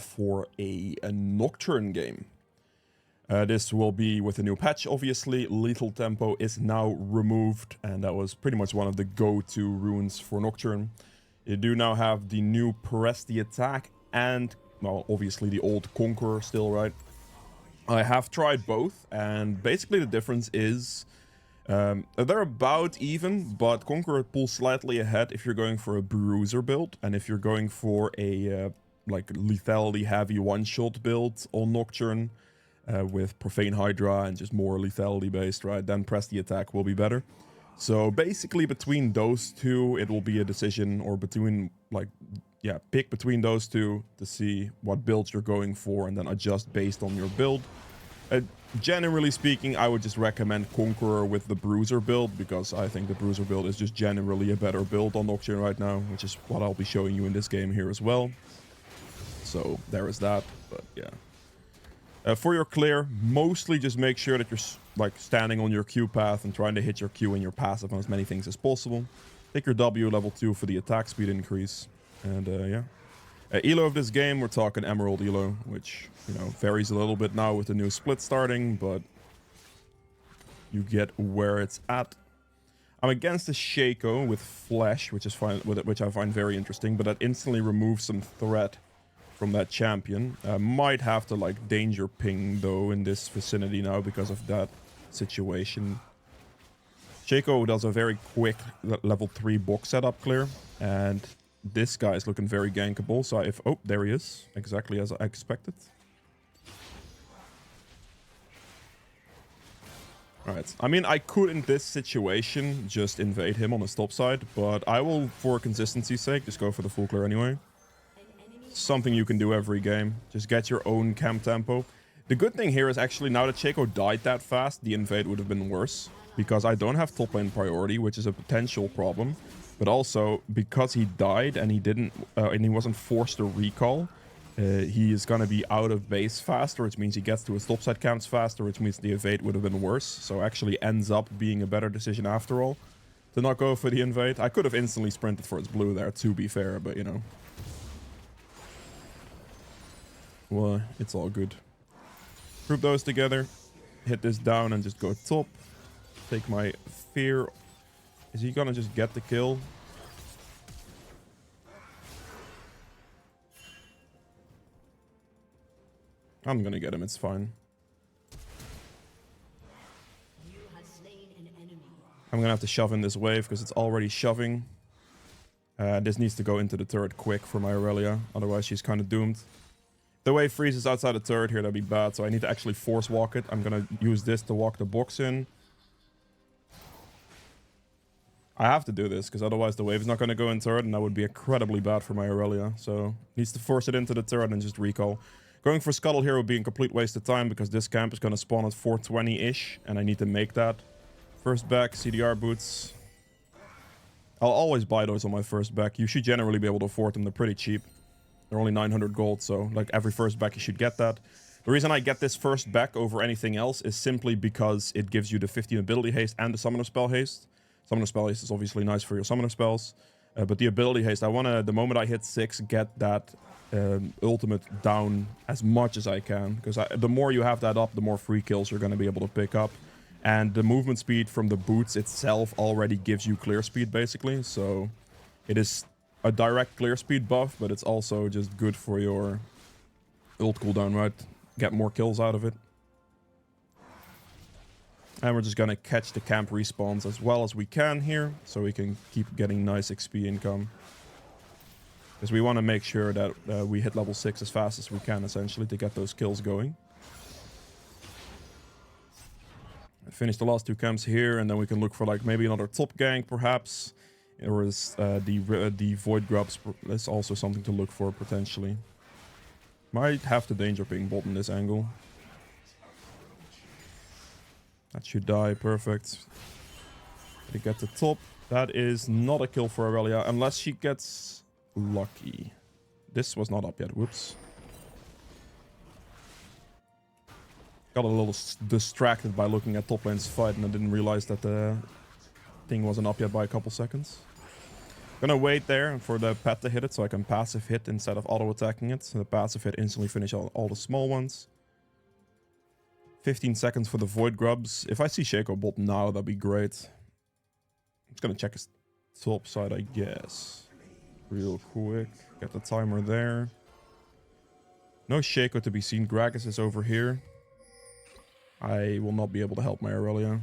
for a Nocturne game. This will be with a new patch, obviously. Lethal Tempo is now removed, and that was pretty much one of the go-to runes for Nocturne. You do now have the new Press the Attack and, well, obviously the old Conqueror still, right? I have tried both, and basically the difference is they're about even, but Conqueror pulls slightly ahead if you're going for a Bruiser build, and if you're going for a like lethality heavy one-shot build on Nocturne, with Profane Hydra and just more lethality based, right, then Press the Attack will be better. So basically between those two it will be a decision, or between, like, yeah, pick between those two to see what builds you're going for and then adjust based on your build. Generally speaking, I would just recommend Conqueror with the Bruiser build, because I think the Bruiser build is just generally a better build on Nocturne right now, which is what I'll be showing you in this game here as well. So there is that, but yeah. For your clear, mostly just make sure that you're like standing on your Q path and trying to hit your Q and your passive on as many things as possible. Take your W level 2 for the attack speed increase. And yeah. Elo of this game, we're talking Emerald Elo, which, you know, varies a little bit now with the new split starting, but you get where it's at. I'm against the Shaco with Flash, which is fine, which I find very interesting, but that instantly removes some threat from that champion. Might have to like danger ping though in this vicinity now because of that situation. Shaco does a very quick level 3 box setup clear, and this guy is looking very gankable. So if, oh, there he is, exactly as I expected. Alright, I mean, I could in this situation just invade him on the stop side, but I will, for consistency's sake, just go for the full clear anyway. Something you can do every game. Just get your own camp tempo. The good thing here is actually now that Shaco died that fast, the invade would have been worse, because I don't have top lane priority, which is a potential problem. But also because he died and he didn't and he wasn't forced to recall, he is gonna be out of base faster, which means he gets to his topside camps faster, which means the invade would have been worse. So actually ends up being a better decision after all to not go for the invade. I could have instantly sprinted for its blue there, to be fair, but you know. Well, it's all good. Group those together, hit this down and just go top. Take my fear. Is he gonna just get the kill? I'm gonna get him, it's fine. I'm gonna have to shove in this wave because it's already shoving. This needs to go into the turret quick for my Aurelia, otherwise she's kind of doomed. The wave freezes outside the turret here, that'd be bad, so I need to actually force walk it. I'm gonna use this to walk the box in. I have to do this, because otherwise the wave is not gonna go in turret, and that would be incredibly bad for my Aurelia. So, needs to force it into the turret and just recall. Going for Scuttle here would be a complete waste of time, because this camp is gonna spawn at 420-ish, and I need to make that. First back, CDR boots. I'll always buy those on my first back. You should generally be able to afford them, they're pretty cheap. They're only 900 gold, so like every first back you should get that. The reason I get this first back over anything else is simply because it gives you the 15 ability haste and the summoner spell haste. Summoner spell haste is obviously nice for your summoner spells, but the ability haste, I want to, the moment I hit 6, get that ultimate down as much as I can, because the more you have that up, the more free kills you're going to be able to pick up. And the movement speed from the boots itself already gives you clear speed, basically, so it is a direct clear speed buff, but it's also just good for your ult cooldown, right? Get more kills out of it. And we're just gonna catch the camp respawns as well as we can here, so we can keep getting nice XP income. Because we want to make sure that we hit level 6 as fast as we can, essentially, to get those kills going. Finish the last 2 camps here, and then we can look for like maybe another top gank, perhaps. Or is the Void Grubs is also something to look for, potentially. Might have to danger ping bot in this angle. That should die, perfect. They get the top. That is not a kill for Aurelia, unless she gets lucky. This was not up yet, whoops. Got a little distracted by looking at top lane's fight, and I didn't realize that the thing wasn't up yet by a couple seconds. Gonna wait there for the pet to hit it so I can passive hit instead of auto attacking it. So the passive hit instantly finish all the small ones. 15 seconds for the void grubs. If I see Shaco bot now, that'd be great. I'm just gonna check his top side, I guess. Real quick. Get the timer there. No Shaco to be seen. Gragas is over here. I will not be able to help my Aurelia.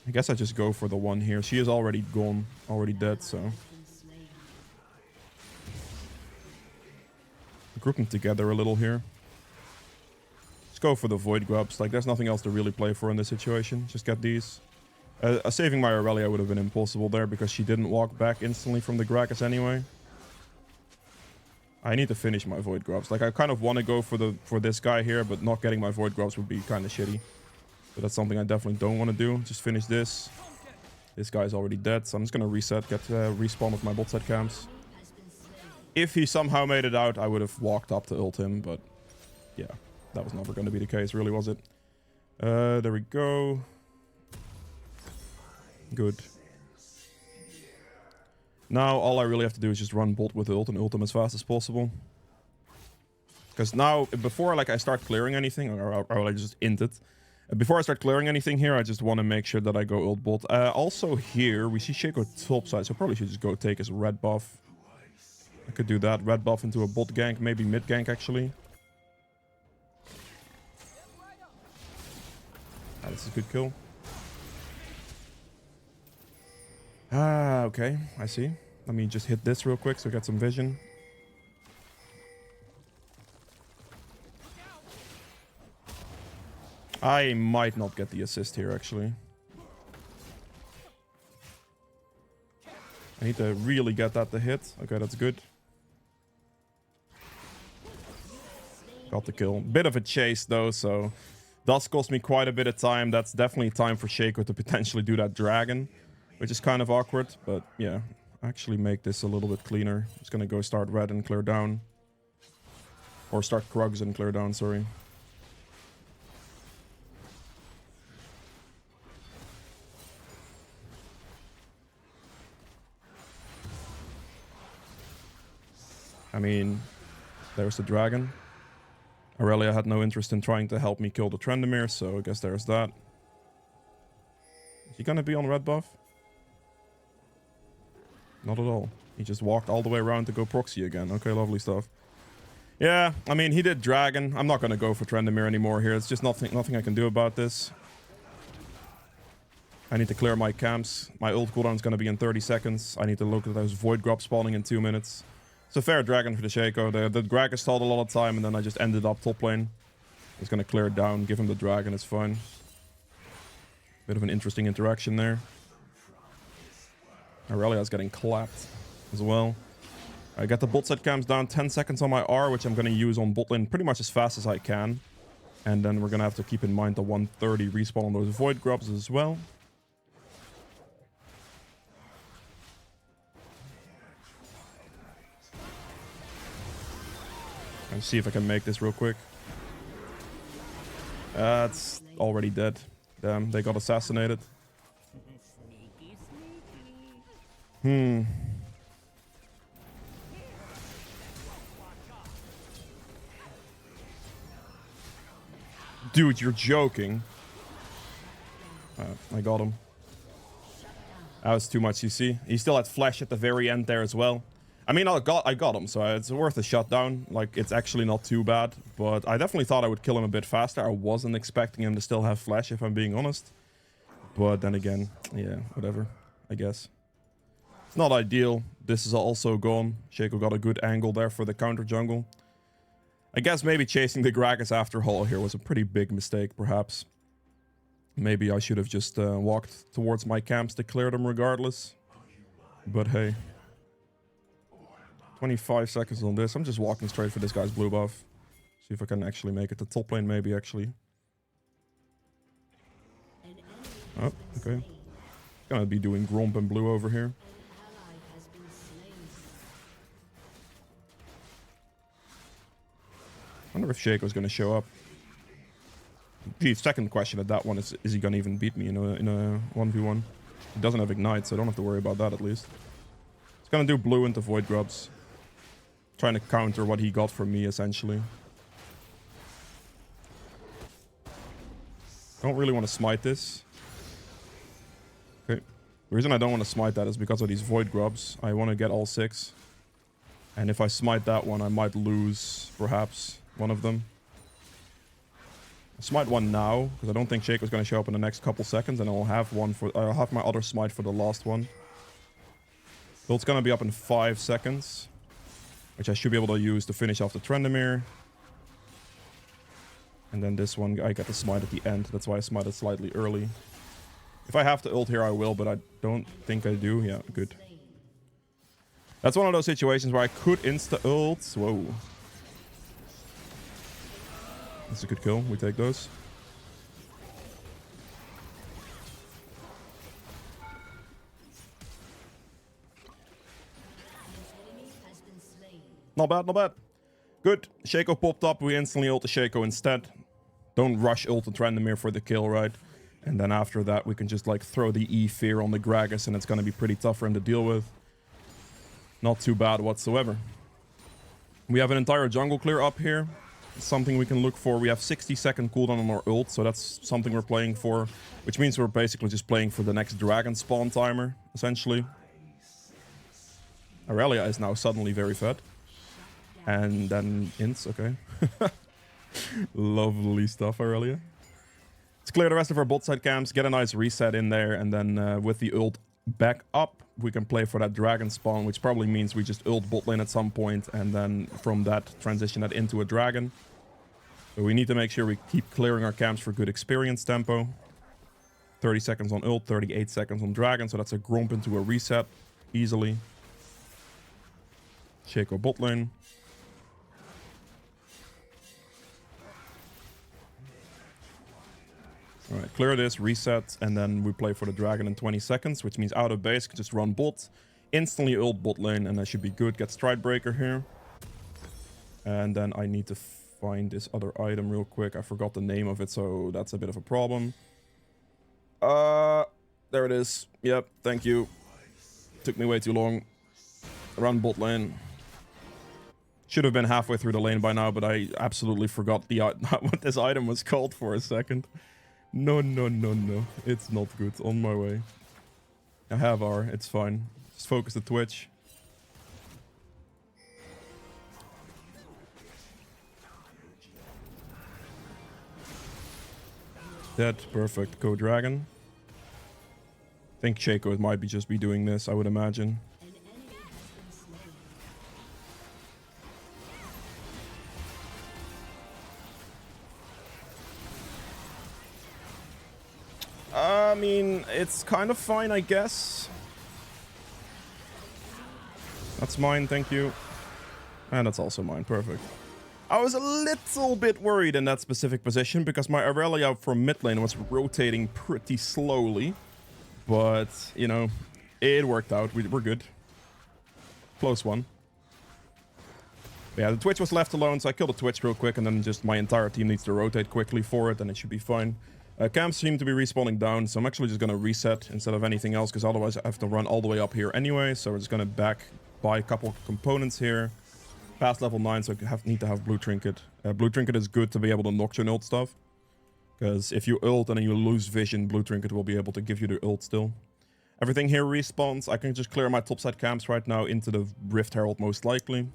I guess I just go for the one here. She is already gone, already dead, so. Group them together a little here. Just go for the void grubs. Like, there's nothing else to really play for in this situation. Just get these. Saving my Aurelia would have been impossible there because she didn't walk back instantly from the Gragas anyway. I need to finish my void grubs. Like, I kind of want to go for this guy here, but not getting my void grubs would be kind of shitty. So that's something I definitely don't want to do. Just finish this. This guy's already dead, so I'm just going to reset, get respawn with my bot set camps. If he somehow made it out, I would have walked up to ult him, but yeah, that was never going to be the case, really, was it? There we go. Good. Now, all I really have to do is just run bot with ult and ult him as fast as possible. Because now, before like I start clearing anything, or I just int it. Before I start clearing anything here, I just want to make sure that I go ult bot. Also here, we see Shaco top side, so probably should just go take his red buff. I could do that. Red buff into a bot gank, maybe mid gank actually. Ah, this is a good kill. Ah, okay, I see. Let me just hit this real quick so I get some vision. I might not get the assist here, actually. I need to really get that to hit. Okay, that's good. Got the kill. Bit of a chase, though, so... Does cost me quite a bit of time. That's definitely time for Shaco to potentially do that dragon. Which is kind of awkward, but yeah. Actually make this a little bit cleaner. Just gonna go start red and clear down. Or start Krugs and clear down, sorry. I mean, there's the dragon. Aurelia had no interest in trying to help me kill the Trendemir, so I guess there's that. Is he gonna be on red buff? Not at all. He just walked all the way around to go proxy again. Okay, lovely stuff. Yeah, I mean, he did dragon. I'm not gonna go for Trendemir anymore here. It's just nothing I can do about this. I need to clear my camps. My ult cooldown is gonna be in 30 seconds. I need to look at those void grubs spawning in 2 minutes. It's a fair dragon for the Shaco. The Gragas stalled a lot of time, and then I just ended up top lane. He's gonna clear it down, give him the dragon, it's fine. Bit of an interesting interaction there. Aurelia's getting clapped as well. I got the bot set cams down, 10 seconds on my R, which I'm gonna use on bot lane pretty much as fast as I can. And then we're gonna have to keep in mind the 130 respawn on those void grubs as well. Let's see if I can make this real quick. It's already dead. Damn, they got assassinated. Dude, you're joking. I got him. That was too much CC. He still had flash at the very end there as well. I mean, I got him, so it's worth a shutdown. Like, it's actually not too bad. But I definitely thought I would kill him a bit faster. I wasn't expecting him to still have flash, if I'm being honest. But then again, yeah, whatever, I guess. It's not ideal. This is also gone. Shaco got a good angle there for the counter jungle. I guess maybe chasing the Gragas after Hall here was a pretty big mistake, perhaps. Maybe I should have just walked towards my camps to clear them regardless. But hey. 25 seconds on this. I'm just walking straight for this guy's blue buff. See if I can actually make it to top lane, maybe, actually. Oh, okay. Gonna be doing Gromp and blue over here. I wonder if Shaco's gonna show up. The second question at that one is he gonna even beat me in a 1v1? He doesn't have Ignite, so I don't have to worry about that at least. He's gonna do blue into Void Grubs. Trying to counter what he got from me, essentially. Don't really want to smite this. Okay. The reason I don't want to smite that is because of these Void Grubs. I want to get all 6. And if I smite that one, I might lose, perhaps, one of them. I'll smite one now, because I don't think Shaco's going to show up in the next couple seconds, and I'll have my other smite for the last one. So it's going to be up in 5 seconds, which I should be able to use to finish off the Trendemir. And then this one, I get the smite at the end. That's why I smited slightly early. If I have to ult here, I will, but I don't think I do. Yeah, good. That's one of those situations where I could insta-ult. Whoa. That's a good kill. We take those. Not bad, not bad. Good. Shaco popped up. We instantly ult the Shaco instead. Don't rush ult the Trendemir for the kill, right? And then after that, we can just like throw the E-Fear on the Gragas, and it's going to be pretty tough for him to deal with. Not too bad whatsoever. We have an entire jungle clear up here. Something we can look for. We have 60-second cooldown on our ult, so that's something we're playing for. Which means we're basically just playing for the next dragon spawn timer, essentially. Aurelia is now suddenly very fed. And then Ints, okay. Lovely stuff, Aurelia. Let's clear the rest of our bot side camps, get a nice reset in there, and then with the ult back up, we can play for that dragon spawn, which probably means we just ult bot lane at some point, and then from that transition that into a dragon. So we need to make sure we keep clearing our camps for good experience tempo. 30 seconds on ult, 38 seconds on dragon, so that's a gromp into a reset easily. Shaco bot lane. Alright, clear this, reset, and then we play for the dragon in 20 seconds, which means out of base, just run bot, instantly ult bot lane, and that should be good. Get Stride Breaker here. And then I need to find this other item real quick. I forgot the name of it, so that's a bit of a problem. There it is. Yep, thank you. Took me way too long. Run bot lane. Should have been halfway through the lane by now, but I absolutely forgot what this item was called for a second. No, no, no, no. It's not good. On my way. I have R. It's fine. Just focus the Twitch. Dead. Perfect. Go Dragon. I think Shaco might just be doing this, I would imagine. I mean, it's kind of fine, I guess. That's mine, thank you. And that's also mine, perfect. I was a little bit worried in that specific position because my Aurelia from mid lane was rotating pretty slowly. But, you know, it worked out. We're good. Close one. But yeah, the Twitch was left alone, so I killed the Twitch real quick, and then just my entire team needs to rotate quickly for it, and it should be fine. Camps seem to be respawning down, so I'm actually just going to reset instead of anything else, because otherwise I have to run all the way up here anyway. So we're just going to buy a couple of components here. Past level 9, so I need to have Blue Trinket. Blue Trinket is good to be able to Nocturne ult stuff. Because if you ult and then you lose vision, Blue Trinket will be able to give you the ult still. Everything here respawns. I can just clear my topside camps right now into the Rift Herald most likely.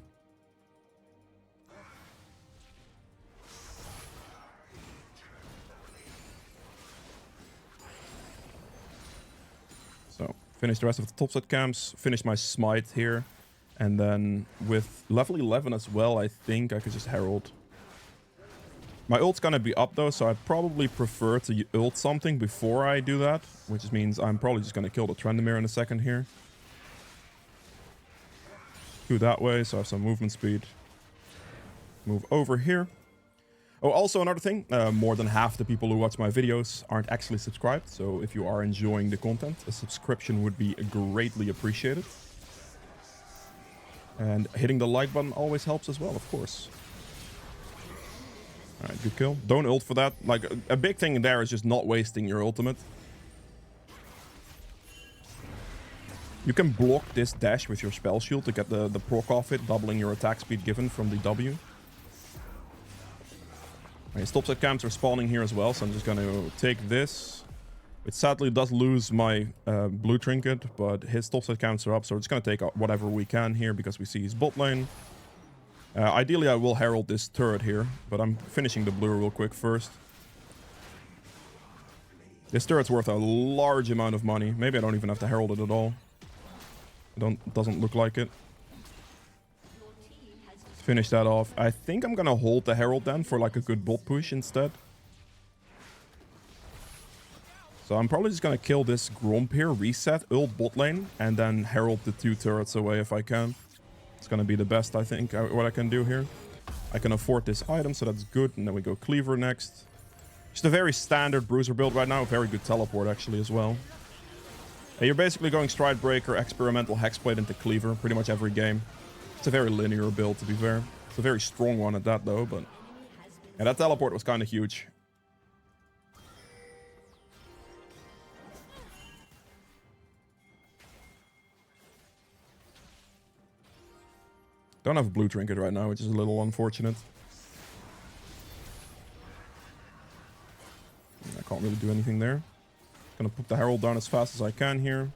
So, finish the rest of the topside camps, finish my smite here. And then with level 11 as well, I think I could just Herald. My ult's gonna be up though, so I'd probably prefer to ult something before I do that. Which means I'm probably just gonna kill the Trendemir in a second here. Do that way, so I have some movement speed. Move over here. Oh, also another thing, more than half the people who watch my videos aren't actually subscribed. So if you are enjoying the content, a subscription would be greatly appreciated. And hitting the like button always helps as well, of course. Alright, good kill. Don't ult for that. Like, a big thing there is just not wasting your ultimate. You can block this dash with your spell shield to get the proc off it, doubling your attack speed given from the W. Right, stops at camps are spawning here as well, so I'm just going to take this. It sadly does lose my blue trinket, but his stops at camps are up, so we're just going to take whatever we can here because we see his bot lane. Ideally, I will herald this turret here, but I'm finishing the blue real quick first. This turret's worth a large amount of money. Maybe I don't even have to herald it at all. Doesn't look like it. Finish that off. I think I'm gonna hold the herald then for like a good bot push instead. So I'm probably just gonna kill this Gromp here, reset, ult bot lane, and then herald the 2 turrets away if I can. It's gonna be the best, I think, what I can do here. I can afford this item, so that's good. And then we go Cleaver next. Just a very standard bruiser build right now. Very good teleport actually as well. And you're basically going Stride Breaker, Experimental Hexblade into Cleaver pretty much every game. It's a very linear build, to be fair. It's a very strong one at that, though, but... yeah, that teleport was kind of huge. Don't have a blue trinket right now, which is a little unfortunate. I can't really do anything there. Gonna put the herald down as fast as I can here.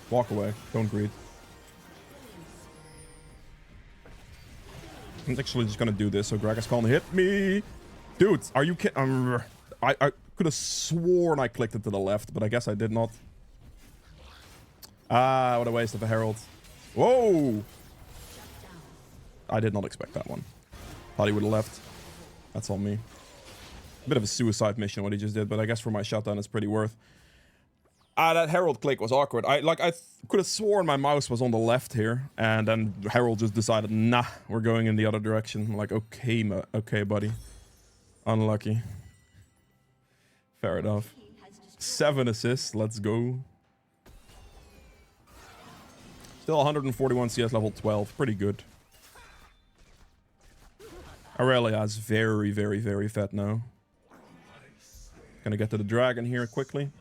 Walk away. Don't greed. I'm actually just gonna do this so Gragas can't hit me. Dude, are you kidding? I could have sworn I clicked it to the left, but I guess I did not. Ah, what a waste of a herald. Whoa! I did not expect that one. Thought he would have left. That's on me. A bit of a suicide mission what he just did, but I guess for my shutdown it's pretty worth. Ah, that herald click was awkward. I could have sworn my mouse was on the left here, and then herald just decided, nah, we're going in the other direction. I'm like, okay, buddy. Unlucky. Fair enough. 7 assists, let's go. Still 141 CS level 12, pretty good. Aurelia's very, very, very fat now. Gonna get to the dragon here quickly.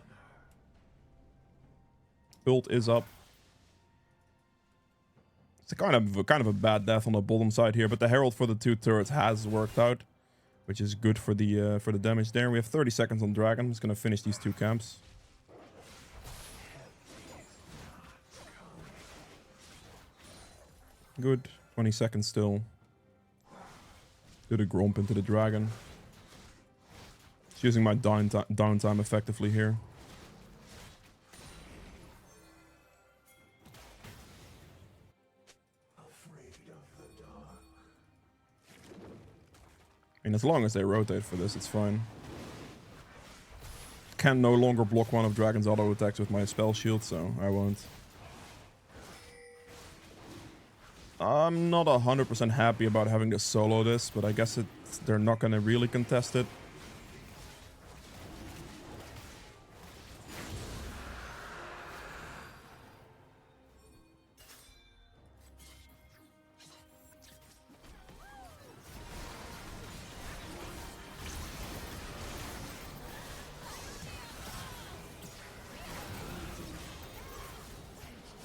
Ult is up. It's kind of a bad death on the bottom side here, but the herald for the 2 turrets has worked out, which is good for the damage there. We have 30 seconds on dragon. I'm just gonna finish these 2 camps. Good. 20 seconds still. Do the Gromp into the dragon. Just using my downtime effectively here. I mean, as long as they rotate for this, it's fine. Can no longer block one of Dragon's auto attacks with my spell shield, so I won't. I'm not 100% happy about having to solo this, but I guess they're not going to really contest it.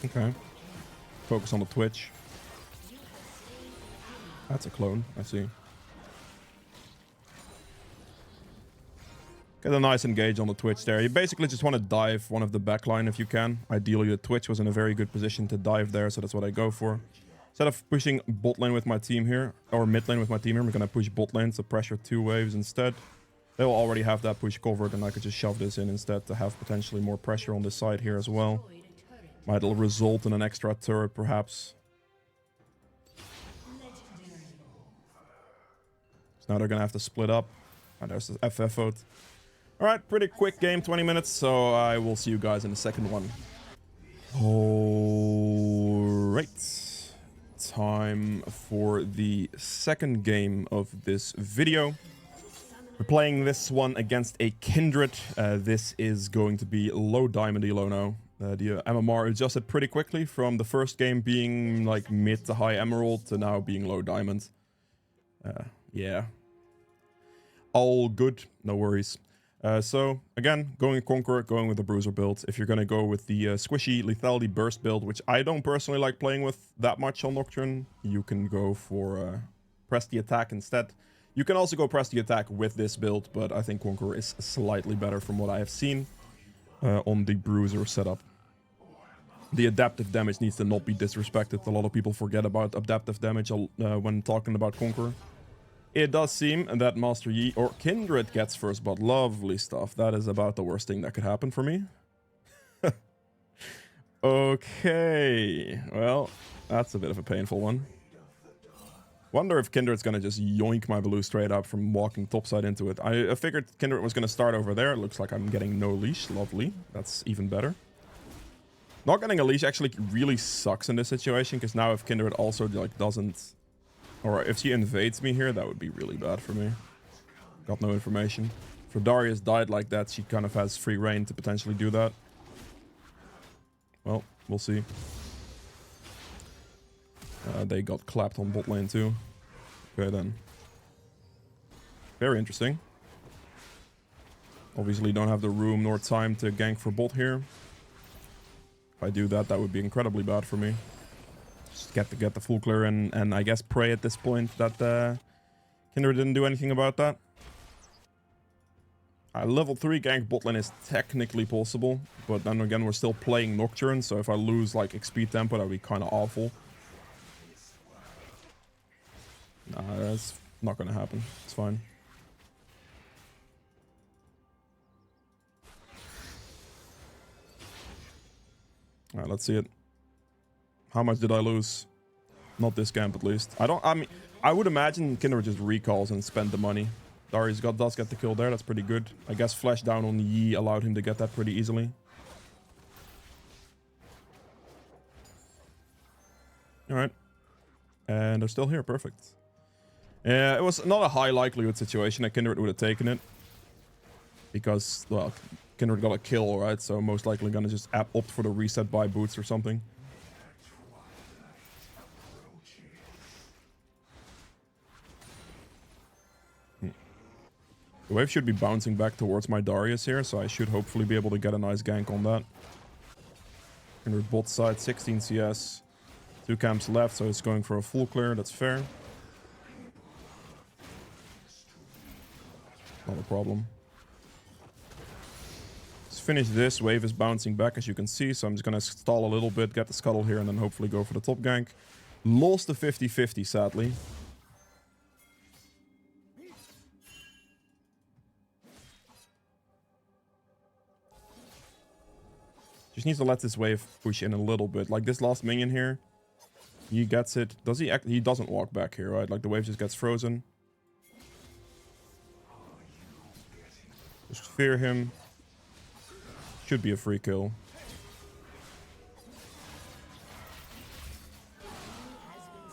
Okay. Focus on the Twitch. That's a clone, I see. Get a nice engage on the Twitch there. You basically just want to dive one of the backline if you can. Ideally, the Twitch was in a very good position to dive there, so that's what I go for. Instead of pushing bot lane with my team here, or mid lane with my team here, we're going to push bot lane to pressure 2 waves instead. They'll already have that push covered, and I could just shove this in instead to have potentially more pressure on this side here as well. Might result in an extra turret, perhaps. So now they're going to have to split up. And there's the FF vote. Alright, pretty quick game, 20 minutes, so I will see you guys in the second one. Alright. Time for the second game of this video. We're playing this one against a Kindred. This is going to be low diamond elo now. The MMR adjusted pretty quickly from the first game being like mid to high emerald to now being low diamond. Yeah. All good, no worries. So again, going Conqueror, going with the Bruiser build. If you're going to go with the squishy lethality burst build, which I don't personally like playing with that much on Nocturne, you can go for press the attack instead. You can also go press the attack with this build, but I think Conqueror is slightly better from what I have seen on the Bruiser setup. The adaptive damage needs to not be disrespected. A lot of people forget about adaptive damage when talking about Conqueror. It does seem that Master Yi or Kindred gets first blood. Lovely stuff. That is about the worst thing that could happen for me. Okay. Well, that's a bit of a painful one. Wonder if Kindred's gonna just yoink my blue straight up from walking topside into it. I figured Kindred was gonna start over there. It looks like I'm getting no leash. Lovely. That's even better. Not getting a leash actually really sucks in this situation, because now if Kindred also like doesn't... Or if she invades me here, that would be really bad for me. Got no information. If Darius died like that, she kind of has free reign to potentially do that. Well, we'll see. They got clapped on bot lane too. Okay then. Very interesting. Obviously don't have the room nor time to gank for bot here. If I do that, that would be incredibly bad for me. Just get the full clear and I guess pray at this point that Kindred didn't do anything about that. Level 3 gank bot lane is technically possible, but then again we're still playing Nocturne, so if I lose like XP tempo, that would be kind of awful. Nah, that's not gonna happen. It's fine. Alright, let's see it. How much did I lose? Not this camp, at least. I would imagine Kindred just recalls and spend the money. Darius does get the kill there. That's pretty good. I guess flash down on Yi allowed him to get that pretty easily. Alright. And they're still here. Perfect. Yeah, it was not a high likelihood situation that Kindred would have taken it. Because, well, Kindred got a kill, right? So most likely gonna just opt for the reset buy boots or something. The wave should be bouncing back towards my Darius here, so I should hopefully be able to get a nice gank on that. Kindred bot side, 16 CS. 2 camps left, so it's going for a full clear. That's fair. Not a problem. Let's finish this. Wave is bouncing back, as you can see, so I'm just gonna stall a little bit, get the scuttle here, and then hopefully go for the top gank. Lost the 50-50, sadly. Just needs to let this wave push in a little bit. Like this last minion here, he gets it. Does he? He doesn't walk back here, right? Like the wave just gets frozen. Just fear him. Should be a free kill.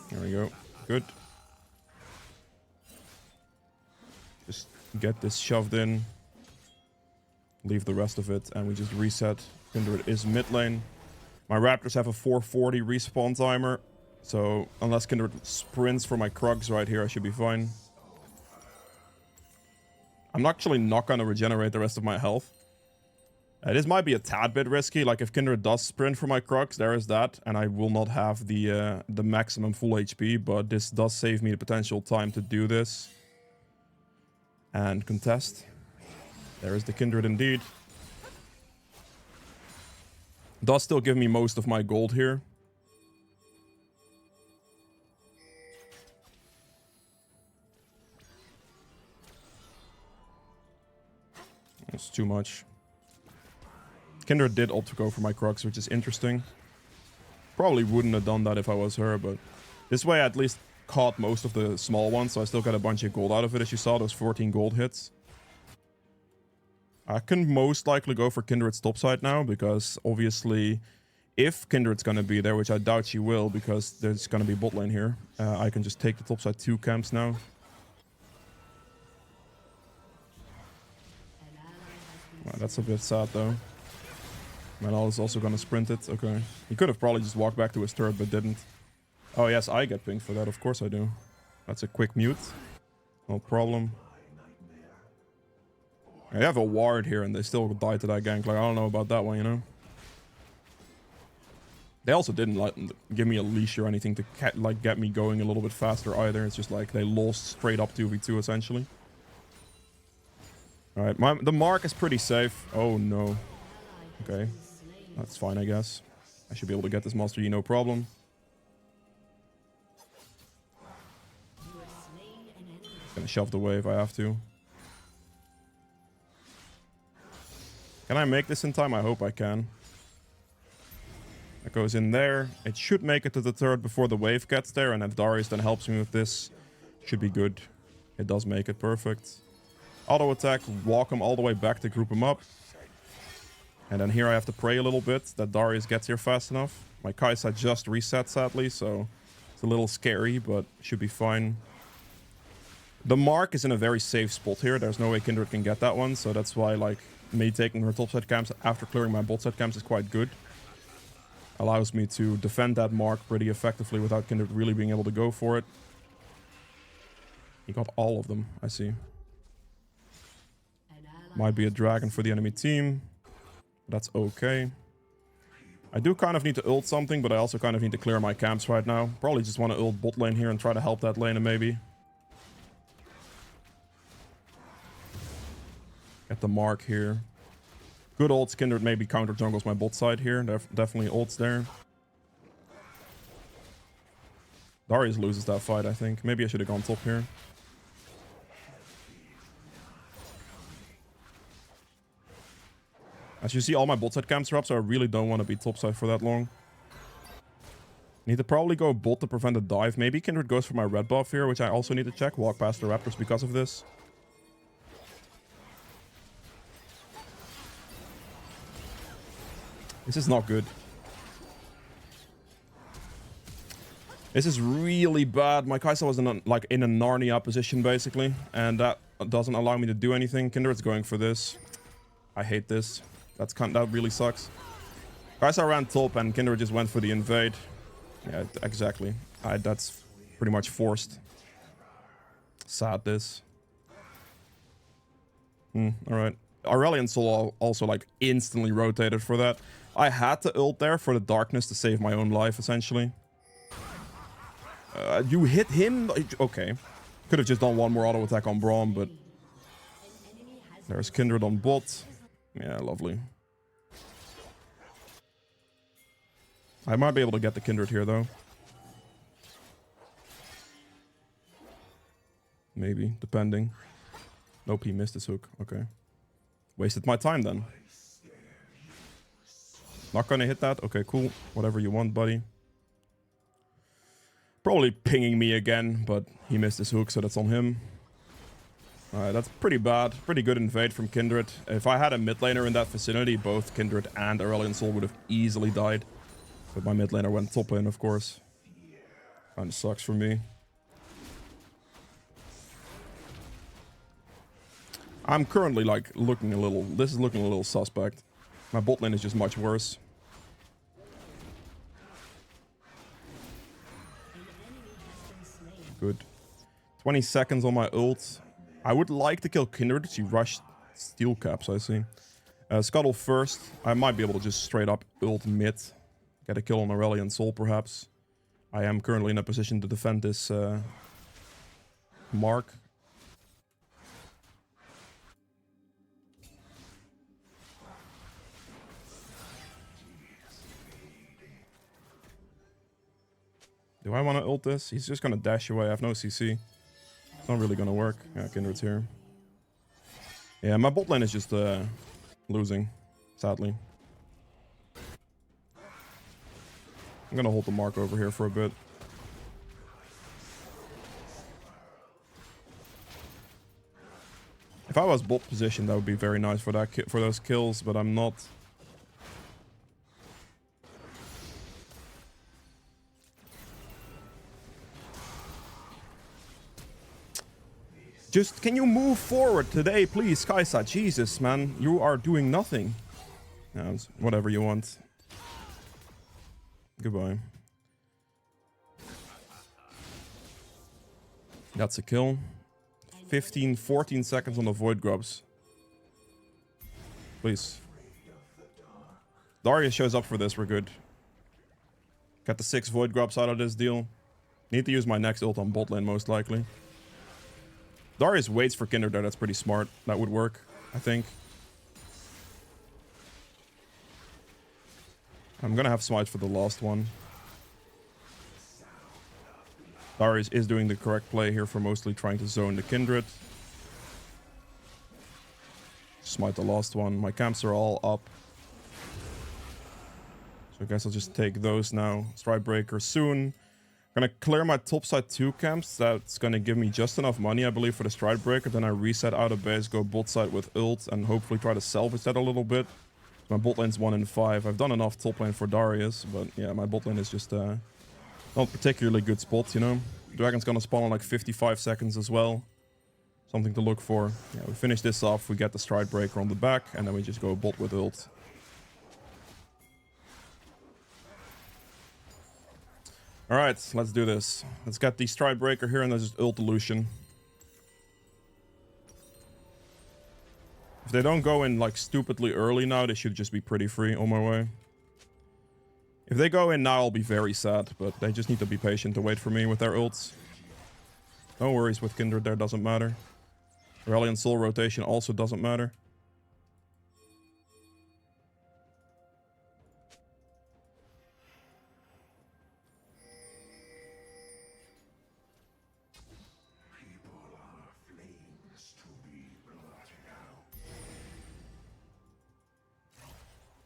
There we go. Good. Just get this shoved in. Leave the rest of it, and we just reset. Kindred is mid lane. My Raptors have a 440 respawn timer, so unless Kindred sprints for my Krugs right here, I should be fine. I'm actually not going to regenerate the rest of my health. This might be a tad bit risky. Like if Kindred does sprint for my Krugs, there is that, and I will not have the maximum full HP, but this does save me the potential time to do this. And contest. There is the Kindred indeed. Does still give me most of my gold here. That's too much. Kindred did opt to go for my Krugs, which is interesting. Probably wouldn't have done that if I was her, but this way I at least caught most of the small ones, so I still got a bunch of gold out of it, as you saw, those 14 gold hits. I can most likely go for Kindred's topside now, because obviously if Kindred's going to be there, which I doubt she will, because there's going to be bot lane here, I can just take the topside 2 camps now. That's a bit sad though. Manal is also gonna sprint it. Okay. He could have probably just walked back to his turret, but didn't. Oh yes, I get pinged for that. Of course I do. That's a quick mute. No problem. I have a ward here and they still died to that gank. Like, I don't know about that one, you know? They also didn't like give me a leash or anything to like get me going a little bit faster either. It's just like they lost straight up 2v2 essentially. Alright, the mark is pretty safe. Oh no. Okay. That's fine, I guess. I should be able to get this Master Yi, no problem. Gonna shove the wave if I have to. Can I make this in time? I hope I can. That goes in there. It should make it to the turret before the wave gets there, and if Darius then helps me with this, should be good. It does make it perfect. Auto attack, walk him all the way back to group him up. And then here I have to pray a little bit that Darius gets here fast enough. My Kai'Sa just reset, sadly, so it's a little scary, but should be fine. The mark is in a very safe spot here. There's no way Kindred can get that one, so that's why, like, me taking her topside camps after clearing my bot-side camps is quite good. Allows me to defend that mark pretty effectively without Kindred really being able to go for it. He got all of them, I see. Might be a dragon for the enemy team. That's okay. I do kind of need to ult something, but I also kind of need to clear my camps right now. Probably just want to ult bot lane here and try to help that lane maybe. Get the mark here. Good ults, Kindred maybe counter jungles my bot side here. Definitely ults there. Darius loses that fight, I think. Maybe I should have gone top here. As you see, all my bot side camps are up, so I really don't want to be topside for that long. Need to probably go bot to prevent a dive. Maybe Kindred goes for my red buff here, which I also need to check. Walk past the raptors because of this. This is not good. This is really bad. My Kai'Sa was in a Narnia position, basically. And that doesn't allow me to do anything. Kindred's going for this. I hate this. That really sucks. Kai'Sa ran top and Kindred just went for the invade. Yeah, exactly. That's pretty much forced. Sad, this. Alright. Aurelion Sol also, like, instantly rotated for that. I had to ult there for the darkness to save my own life, essentially. You hit him? Okay. Could have just done one more auto attack on Braum, but... There's Kindred on bot. Yeah, lovely. I might be able to get the Kindred here, though. Maybe, depending. Nope, he missed his hook. Okay. Wasted my time, then. Not gonna hit that? Okay, cool. Whatever you want, buddy. Probably pinging me again, but he missed his hook, so that's on him. Alright, that's pretty bad. Pretty good invade from Kindred. If I had a mid laner in that vicinity, both Kindred and Aurelion Sol would have easily died. But my mid laner went top lane, of course. Kinda sucks for me. I'm currently, like, looking a little... This is looking a little suspect. My bot lane is just much worse. Good. 20 seconds on my ult. I would like to kill Kindred. She rushed steel caps, I see. Scuttle first. I might be able to just straight up ult mid. Get a kill on Aurelion Sol, perhaps. I am currently in a position to defend this mark. Do I want to ult this? He's just going to dash away. I have no CC. It's not really going to work. Yeah, Kindred's here. Yeah, my bot lane is just losing, sadly. I'm going to hold the mark over here for a bit. If I was bot position, that would be very nice for those kills, but I'm not. Just, can you move forward today, please, Kaisa? Jesus, man. You are doing nothing. Yeah, whatever you want. Goodbye. That's a kill. 15, 14 seconds on the Void Grubs. Please. Darius shows up for this, we're good. Got the 6 Void Grubs out of this deal. Need to use my next ult on bot lane, most likely. Darius waits for Kindred there, that's pretty smart. That would work, I think. I'm gonna have smite for the last one. Darius is doing the correct play here for mostly trying to zone the Kindred. Smite the last one. My camps are all up. So I guess I'll just take those now. Stride Breaker soon. Gonna clear my topside 2 camps. That's gonna give me just enough money, I believe, for the Stride Breaker. Then I reset out of base, go bot side with ult, and hopefully try to salvage that a little bit. My bot lane's 1 in 5. I've done enough top lane for Darius, but yeah, my bot lane is just not particularly good spot, you know. Dragon's gonna spawn in like 55 seconds as well. Something to look for. Yeah, we finish this off, we get the Stride Breaker on the back, and then we just go bot with ult. Alright, let's do this. Let's get the Stride Breaker here and then just ult Lucian. If they don't go in like stupidly early now, they should just be pretty free on my way. If they go in now, I'll be very sad, but they just need to be patient to wait for me with their ults. No worries with Kindred there, doesn't matter. Rally and Soul rotation also doesn't matter.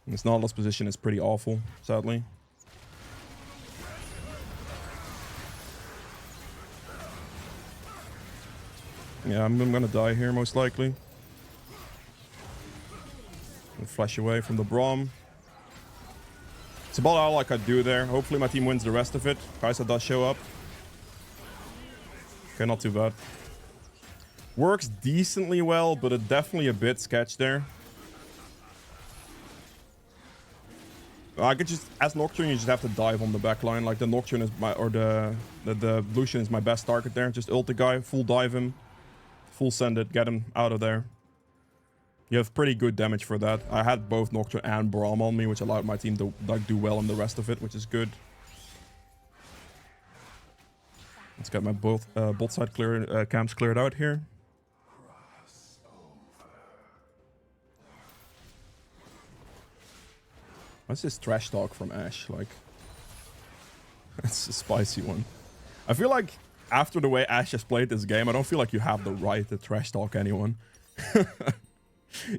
This Nautilus position is pretty awful, sadly. Yeah, I'm gonna die here, most likely. And flash away from the Braum. It's about all I could do there. Hopefully my team wins the rest of it. Kaisa does show up. Okay, not too bad. Works decently well, but it definitely a bit sketch there. I could just, as Nocturne, you just have to dive on the back line. Like the Nocturne is my, or the Lucian is my best target there. Just ult the guy, full dive him, full send it, get him out of there. You have pretty good damage for that. I had both Nocturne and Braum on me, which allowed my team to like do well in the rest of it, which is good. Let's get my both bot side camps cleared out here. What's this trash talk from Ashe? Like, that's a spicy one. I feel like after the way Ashe has played this game, I don't feel like you have the right to trash talk anyone.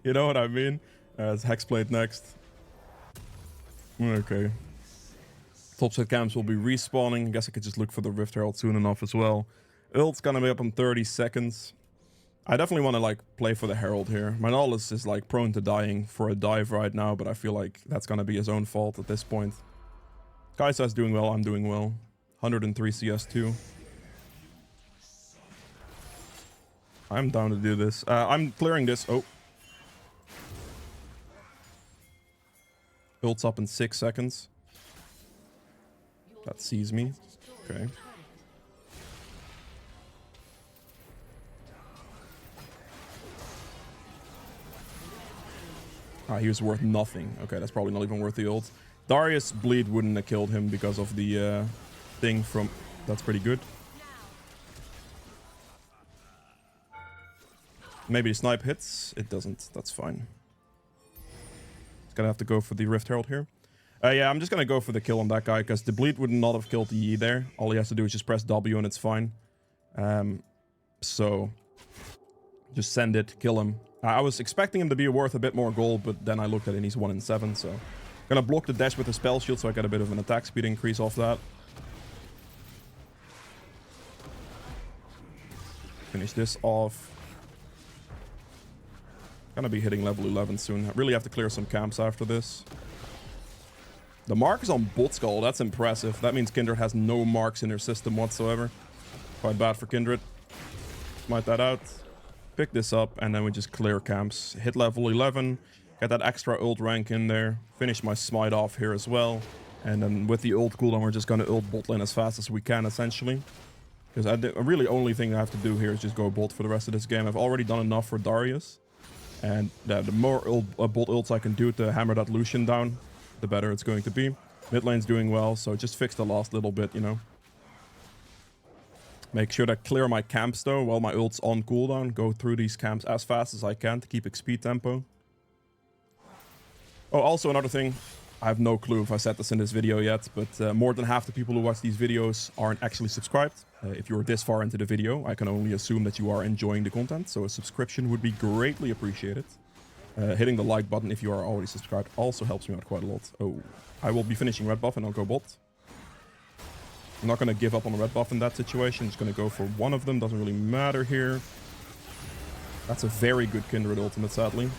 You know what I mean? It's Hexblade next. Okay. Topside camps will be respawning. I guess I could just look for the Rift Herald soon enough as well. Ult's gonna be up in 30 seconds. I definitely want to like play for the Herald here. My Nautilus is like prone to dying for a dive right now, but I feel like that's gonna be his own fault at this point. Kaisa's doing well, I'm doing well. 103 CS2. I'm down to do this. I'm clearing this. Oh. Ult's up in 6 seconds. That sees me. Okay. Ah, he was worth nothing. Okay, that's probably not even worth the ult. Darius bleed wouldn't have killed him because of the thing from... That's pretty good. Maybe the snipe hits. It doesn't. That's fine. It's gonna have to go for the Rift Herald here. Yeah, I'm just gonna go for the kill on that guy because the bleed would not have killed the E there. All he has to do is just press W and it's fine. So just send it, kill him. I was expecting him to be worth a bit more gold, but then I looked at it and he's 1 in 7, so... Gonna block the dash with the spell shield so I get a bit of an attack speed increase off that. Finish this off. Gonna be hitting level 11 soon. I really have to clear some camps after this. The mark is on bot skull, that's impressive. That means Kindred has no marks in their system whatsoever. Quite bad for Kindred. smite that out, pick this up, and then we just clear camps. Hit level 11, get that extra ult rank in there, finish my smite off here as well. And then with the ult cooldown, we're just going to ult bot lane as fast as we can, essentially. Because really only thing I have to do here is just go bot for the rest of this game. I've already done enough for Darius. And the more bot ults I can do to hammer that Lucian down, the better it's going to be. Mid lane's doing well, so just fix the last little bit, you know. Make sure to clear my camps though while my ult's on cooldown. Go through these camps as fast as I can to keep XP tempo. Oh, also another thing. I have no clue if I said this in this video yet, but more than half the people who watch these videos aren't actually subscribed. If you're this far into the video, I can only assume that you are enjoying the content, so a subscription would be greatly appreciated. Hitting the like button if you are already subscribed also helps me out quite a lot. Oh, I will be finishing red buff and I'll go bot. I'm not going to give up on the red buff in that situation. I'm just going to go for one of them. Doesn't really matter here. That's a very good Kindred ultimate, sadly.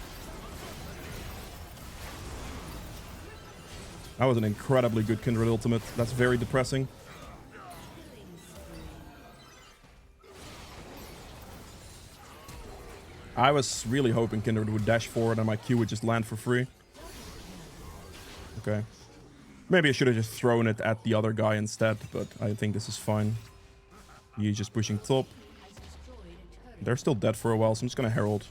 That was an incredibly good Kindred ultimate. That's very depressing. I was really hoping Kindred would dash forward and my Q would just land for free. Okay. Maybe I should have just thrown it at the other guy instead, but I think this is fine. He's just pushing top. They're still dead for a while, so I'm just going to Herald.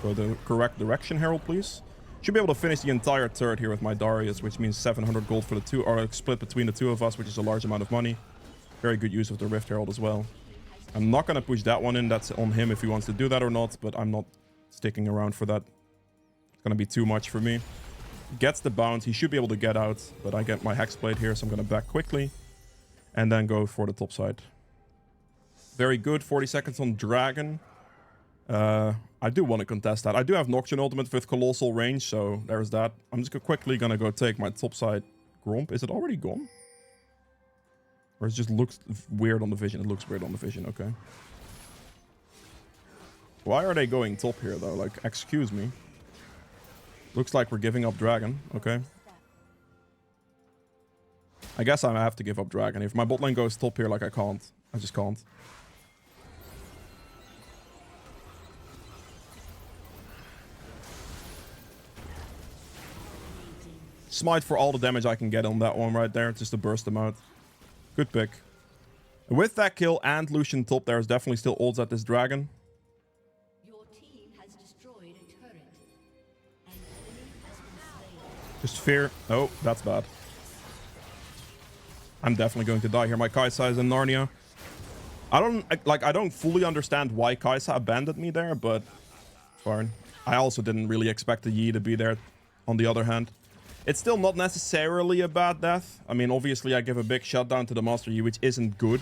Go the correct direction, Herald, please. Should be able to finish the entire turret here with my Darius, which means 700 gold for the two, or split between the two of us, which is a large amount of money. Very good use of the Rift Herald as well. I'm not going to push that one in. That's on him if he wants to do that or not, but I'm not sticking around for that. It's going to be too much for me. Gets the bounce. He should be able to get out, but I get my Hexblade here, so I'm going to back quickly. And then go for the top side. Very good. 40 seconds on Dragon. I do want to contest that. I do have Nocturne ultimate with colossal range, so there's that. I'm just quickly going to go take my top side Gromp. Is it already gone? Or it just looks weird on the vision? It looks weird on the vision, okay. Why are they going top here, though? Like, excuse me. Looks like we're giving up Dragon, okay. I guess I have to give up Dragon. If my bot lane goes top here, like, I can't. I just can't. Smite for all the damage I can get on that one right there, just to burst them out. Good pick. With that kill and Lucian top, there's definitely still ults at this Dragon. Your team has destroyed a turret. An enemy has been slain. Just fear. Oh, that's bad. I'm definitely going to die here. My Kaisa is in Narnia. I don't fully understand why Kaisa abandoned me there, but fine. I also didn't really expect the Yi to be there on the other hand. It's still not necessarily a bad death. I mean, obviously I give a big shutdown to the Master Yi, which isn't good.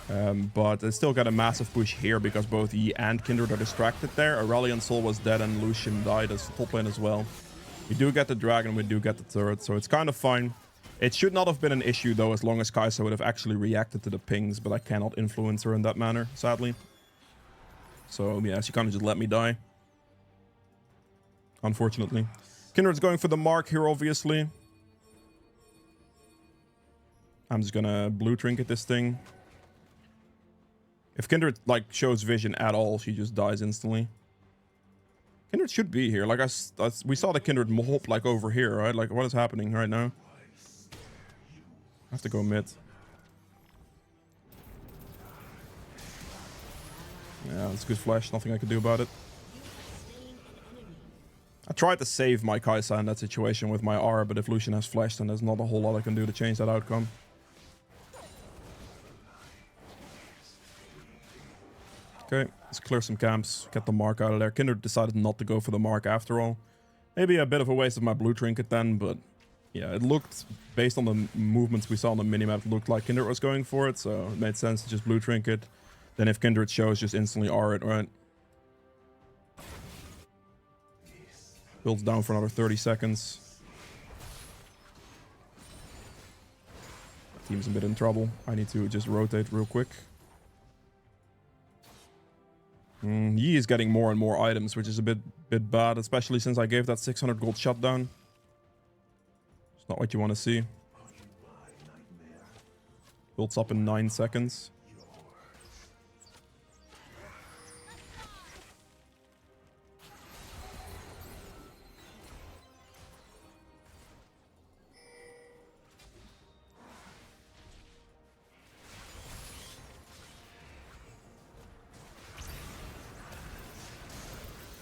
But I still got a massive push here because both Yi and Kindred are distracted there. Aurelion Sol was dead and Lucian died as top lane as well. We do get the Dragon, we do get the turret, so it's kind of fine. It should not have been an issue though, as long as Kaisa would have actually reacted to the pings, but I cannot influence her in that manner, sadly. So yeah, she kind of just let me die. Unfortunately. Kindred's going for the mark here, obviously. I'm just gonna blue trinket this thing. If Kindred, like, shows vision at all, she just dies instantly. Kindred should be here. Like, we saw the Kindred hop, like, over here, right? Like, what is happening right now? I have to go mid. Yeah, it's good flash. Nothing I can do about it. I tried to save my Kaisa in that situation with my R, but if Lucian has flashed, then there's not a whole lot I can do to change that outcome. Okay, let's clear some camps, get the mark out of there. Kindred decided not to go for the mark after all. Maybe a bit of a waste of my blue trinket then, but yeah, it looked, based on the movements we saw on the minimap, it looked like Kindred was going for it, so it made sense to just blue trinket. Then if Kindred shows, just instantly R it, right? Builds down for another 30 seconds. Team's a bit in trouble. I need to just rotate real quick. Yi is getting more and more items, which is a bit bad, especially since I gave that 600 gold shutdown. It's not what you want to see. Builds up in 9 seconds.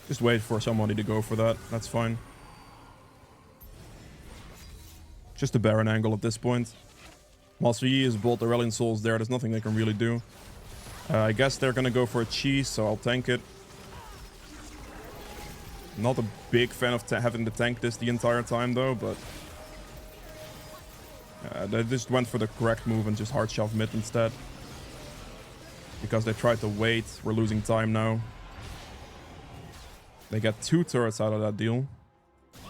Just wait for somebody to go for that. That's fine. Just a Baron angle at this point. Master Yi is both Aurelion Souls there. There's nothing they can really do. I guess they're going to go for a cheese, so I'll tank it. Not a big fan of having to tank this the entire time, though, but... they just went for the correct move and just hard shove mid instead. Because they tried to wait. We're losing time now. They get 2 turrets out of that deal.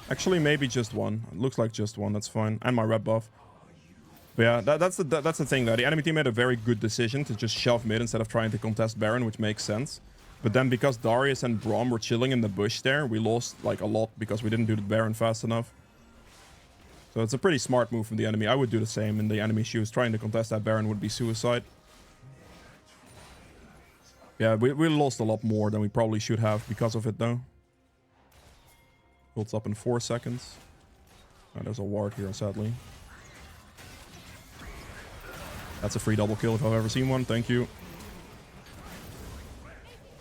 Actually, maybe just 1. It looks like just 1. That's fine. And my red buff. But yeah, that's the thing though. The enemy team made a very good decision to just shove mid instead of trying to contest Baron, which makes sense. But then because Darius and Braum were chilling in the bush there, we lost like a lot because we didn't do the Baron fast enough. So it's a pretty smart move from the enemy. I would do the same in the enemy shoes. Trying to contest that Baron would be suicide. Yeah, we lost a lot more than we probably should have because of it, though. Builds up in 4 seconds. Oh, there's a ward here, sadly. That's a free double kill if I've ever seen one. Thank you.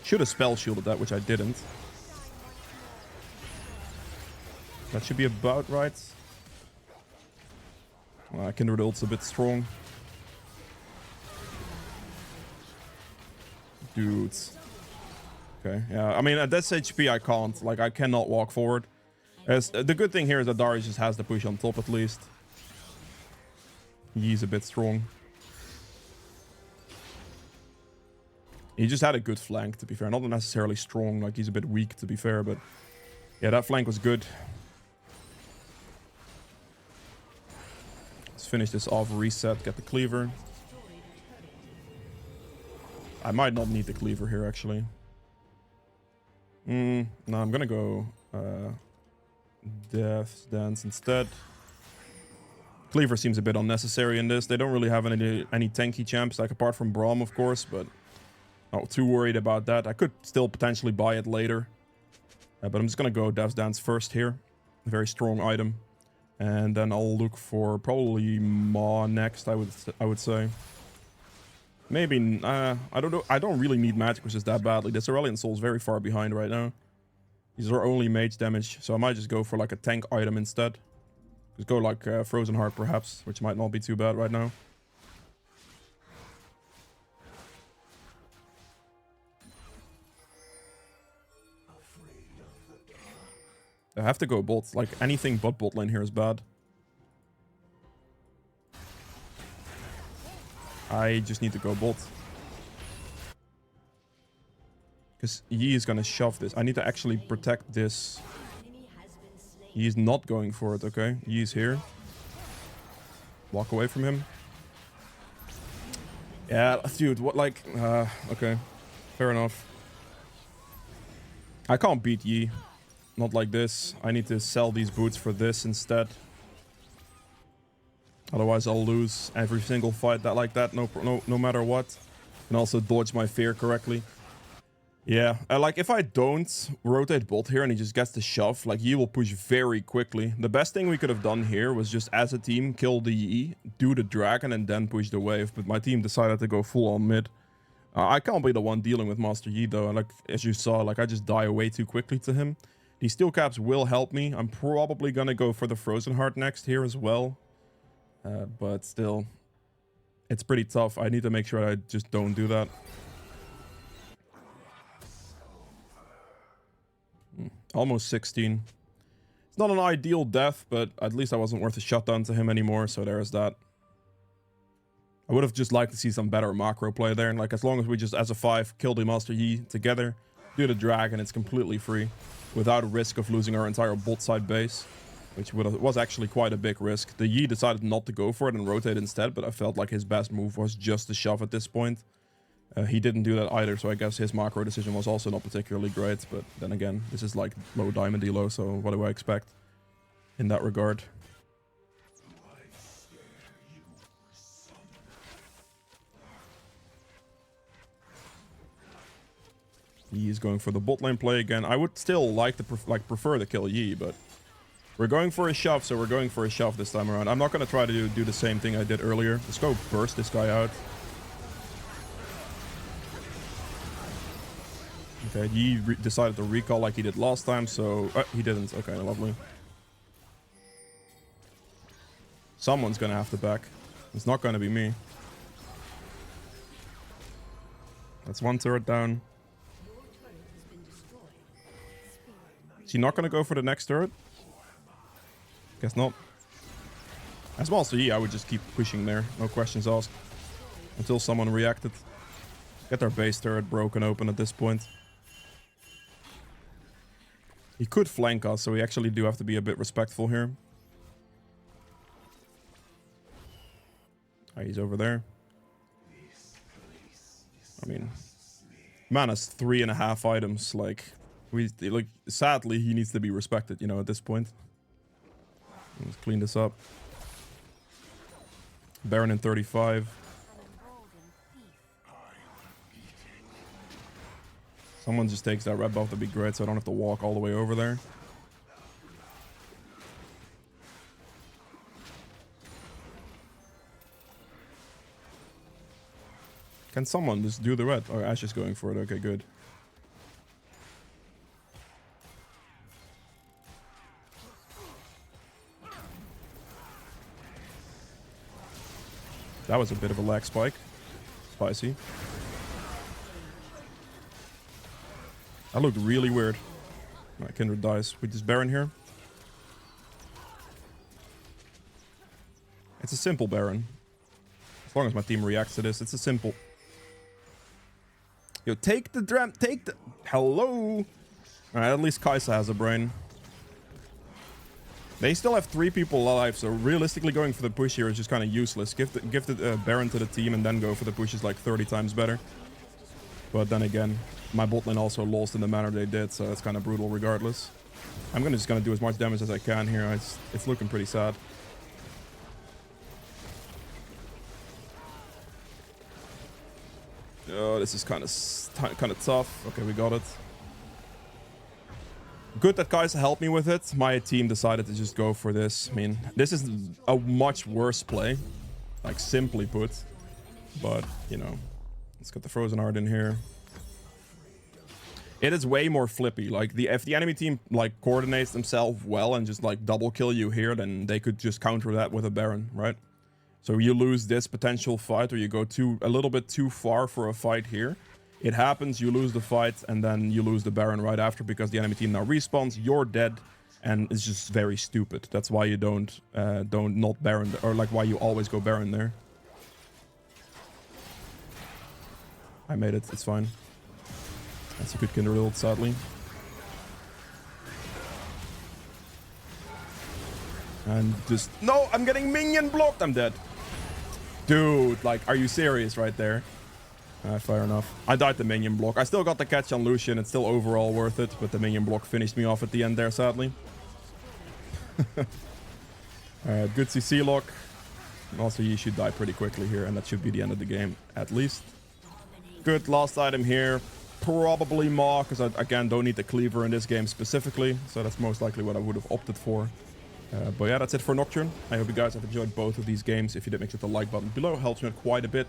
Should have spell shielded that, which I didn't. That should be about right. Kindred ult's a bit strong. Dudes. Okay, yeah. I mean, at this HP, I can't. Like, I cannot walk forward. The good thing here is that Darius just has the push on top, at least. He's a bit strong. He just had a good flank, to be fair. Not necessarily strong. Like, he's a bit weak, to be fair. But, yeah, that flank was good. Let's finish this off, reset, get the cleaver. I might not need the cleaver here, actually. No, I'm gonna go Death Dance instead. Cleaver seems a bit unnecessary in this. They don't really have any tanky champs, like apart from Braum, of course, but not too worried about that. I could still potentially buy it later. But I'm just gonna go Death Dance first here. A very strong item. And then I'll look for probably Maw next, I would say. Maybe, I don't know. I don't really need magic resist that badly. This Aurelion Soul is very far behind right now. These are only mage damage, so I might just go for like a tank item instead. Just go like Frozen Heart perhaps, which might not be too bad right now. I have to go bot. Like anything but bot lane here is bad. I just need to go bot. Because Yi is gonna shove this. I need to actually protect this. He is not going for it, okay? Yi is here. Walk away from him. Yeah, dude, what like... okay. Fair enough. I can't beat Yi. Not like this. I need to sell these boots for this instead. Otherwise, I'll lose every single fight like that, no matter what. And also dodge my fear correctly. Yeah, like if I don't rotate bot here and he just gets the shove, like Yi will push very quickly. The best thing we could have done here was just as a team kill the Yi, do the dragon, and then push the wave. But my team decided to go full on mid. I can't be the one dealing with Master Yi though. And like as you saw, like I just die way too quickly to him. These steel caps will help me. I'm probably gonna go for the Frozen Heart next here as well. But still, it's pretty tough. I need to make sure I just don't do that. Almost 16. It's not an ideal death, but at least I wasn't worth a shutdown to him anymore, so there's that. I would have just liked to see some better macro play there, and like as long as we just as a 5 kill the Master Yi together, do the dragon, it's completely free. Without risk of losing our entire bot side base. Which was actually quite a big risk. The Yi decided not to go for it and rotate instead, but I felt like his best move was just to shove at this point. He didn't do that either, so I guess his macro decision was also not particularly great. But then again, this is like low diamond elo, so what do I expect in that regard? He's going for the bot lane play again. I would still like to prefer to kill Yi, but we're going for a shove, so we're going for a shove this time around. I'm not going to try to do the same thing I did earlier. Let's go burst this guy out. Okay, Yi decided to recall like he did last time, so... he didn't. Okay, lovely. Someone's going to have to back. It's not going to be me. That's one turret down. Is he not going to go for the next turret? Guess not. As well, so yeah, I would just keep pushing there. No questions asked. Until someone reacted. Get our base turret broken open at this point. He could flank us, so we actually do have to be a bit respectful here. Oh, he's over there. I mean, man has 3.5 items. Like, sadly, he needs to be respected, you know, at this point. Let's clean this up. Baron in 35. Someone just takes that red buff, that'd be great, so I don't have to walk all the way over there. Can someone just do the red? Oh, Ash is going for it. Okay, good. That was a bit of a lag spike. Spicy. That looked really weird. Alright, Kindred dies. We just Baron here. It's a simple Baron. As long as my team reacts to this, it's a simple... Yo, take the dram... Take the... Hello! Alright, at least Kai'Sa has a brain. They still have 3 people alive, so realistically going for the push here is just kind of useless. Give the Baron to the team and then go for the push is like 30 times better. But then again, my bot lane also lost in the manner they did, so that's kind of brutal regardless. I'm just gonna do as much damage as I can here. It's looking pretty sad. Oh, this is kind of tough. Okay, we got it. Good that Kai'Sa helped me with it. My team decided to just go for this. I mean, this is a much worse play, like simply put. But, you know, let's get the Frozen Heart in here. It is way more flippy. Like, if the enemy team, like, coordinates themselves well and just, like, double kill you here, then they could just counter that with a Baron, right? So you lose this potential fight, or you go a little bit too far for a fight here. It happens, you lose the fight, and then you lose the Baron right after because the enemy team now respawns, you're dead, and it's just very stupid. That's why you don't not Baron, or like why you always go Baron there. I made it, it's fine. That's a good Kindred ult, sadly. And just... No, I'm getting minion blocked, I'm dead. Dude, like, are you serious right there? Fair enough. I died the minion block. I still got the catch on Lucian. It's still overall worth it, but the minion block finished me off at the end there, sadly. Good CC lock. And also, you should die pretty quickly here, and that should be the end of the game, at least. Good last item here. Probably Maw, because I, again, don't need the cleaver in this game specifically, so that's most likely what I would have opted for. But yeah, that's it for Nocturne. I hope you guys have enjoyed both of these games. If you did, make sure to like button below. Helps me out quite a bit.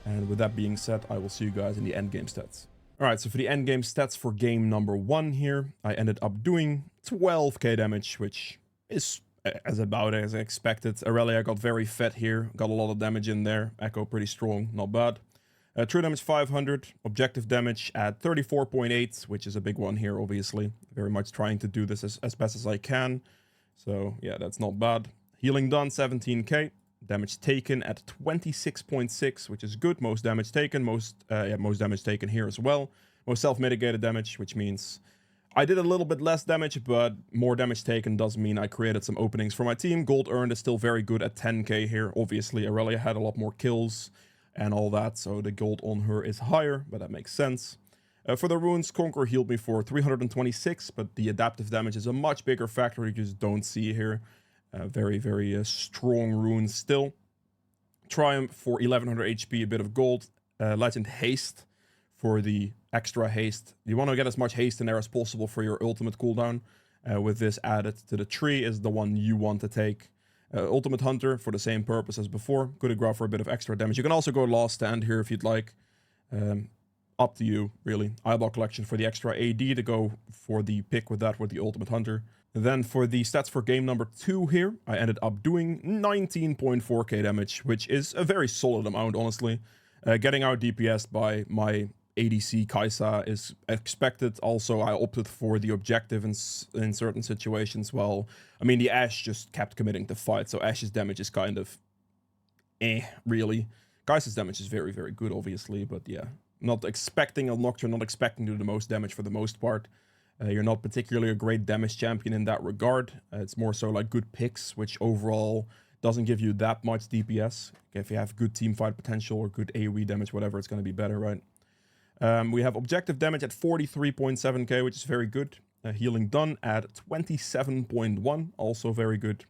And with that being said, I will see you guys in the endgame stats. Alright, so for the endgame stats for game number 1 here, I ended up doing 12k damage, which is about as I expected. Aurelia got very fat here, got a lot of damage in there. Echo pretty strong, not bad. True damage 500, objective damage at 34.8, which is a big one here, obviously. Very much trying to do this as best as I can. So yeah, that's not bad. Healing done 17k. Damage taken at 26.6, which is good. Most damage taken, most damage taken here as well. Most self-mitigated damage, which means I did a little bit less damage, but more damage taken does mean I created some openings for my team. Gold earned is still very good at 10k here. Obviously, Aurelia had a lot more kills and all that, so the gold on her is higher, but that makes sense. For the runes, Conquer healed me for 326, but the adaptive damage is a much bigger factor you just don't see here. Very, very strong runes still. Triumph for 1100 HP, a bit of gold. Legend Haste for the extra haste. You want to get as much haste in there as possible for your ultimate cooldown. With this added to the tree is the one you want to take. Ultimate Hunter for the same purpose as before. Coup de grace for a bit of extra damage. You can also go Last Stand here if you'd like. Up to you, really. Eyeball Collection for the extra AD to go for the pick with that with the Ultimate Hunter. Then for the stats for game number 2 here, I ended up doing 19.4k damage, which is a very solid amount, honestly. Getting out DPS by my ADC Kai'Sa is expected. Also, I opted for the objective in certain situations. Well, I mean, the Ashe just kept committing to fight, so Ashe's damage is kind of really. Kai'Sa's damage is very, very good, obviously, but yeah. Not expecting a Nocturne, not expecting to do the most damage for the most part. You're not particularly a great damage champion in that regard. It's more so like good picks, which overall doesn't give you that much DPS. If you have good teamfight potential or good AoE damage, whatever, it's going to be better, right? We have objective damage at 43.7k, which is very good. Healing done at 27.1, also very good.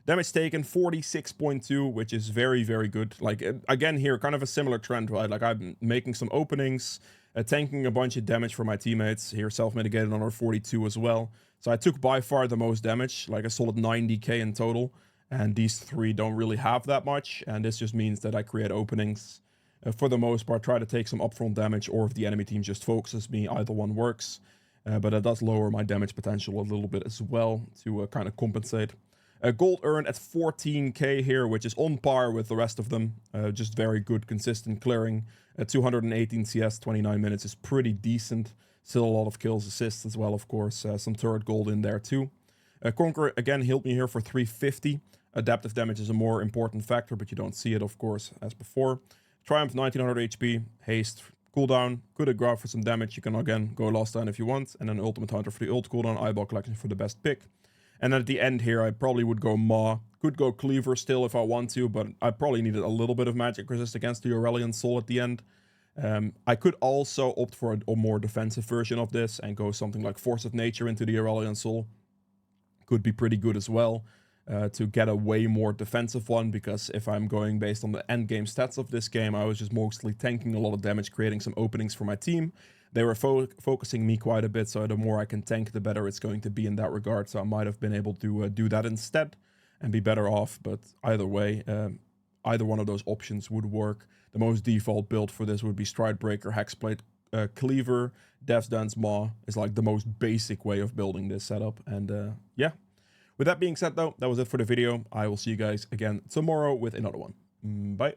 Damage taken 46.2, which is very, very good. Like, again here, kind of a similar trend, right? Like, I'm making some openings, tanking a bunch of damage for my teammates. Here, self-mitigated on our 42 as well. So I took by far the most damage, like a solid 90k in total. And these 3 don't really have that much. And this just means that I create openings. For the most part, try to take some upfront damage, or if the enemy team just focuses me, either one works. But it does lower my damage potential a little bit as well to kind of compensate. Gold earned at 14k here, which is on par with the rest of them. Just very good, consistent clearing. 218 CS, 29 minutes is pretty decent. Still a lot of kills, assists as well, of course. Some turret gold in there too. Conqueror, again, healed me here for 350. Adaptive damage is a more important factor, but you don't see it, of course, as before. Triumph, 1900 HP. Haste, cooldown. Coup de grace for some damage. You can, again, go Last Stand if you want. And then Ultimate Hunter for the ult cooldown. Eyeball Collection for the best pick. And then at the end here, I probably would go Maw. Could go Cleaver still if I want to, but I probably needed a little bit of magic resist against the Aurelion Soul at the end. I could also opt for a more defensive version of this and go something like Force of Nature into the Aurelion Soul. Could be pretty good as well to get a way more defensive one, because if I'm going based on the endgame stats of this game, I was just mostly tanking a lot of damage, creating some openings for my team. They were focusing me quite a bit, so the more I can tank, the better it's going to be in that regard. So I might have been able to do that instead and be better off. But either way, either one of those options would work. The most default build for this would be Stridebreaker, Hexblade, Cleaver, Death's Dance, Maw is like the most basic way of building this setup. And yeah, with that being said though, that was it for the video. I will see you guys again tomorrow with another one. Bye.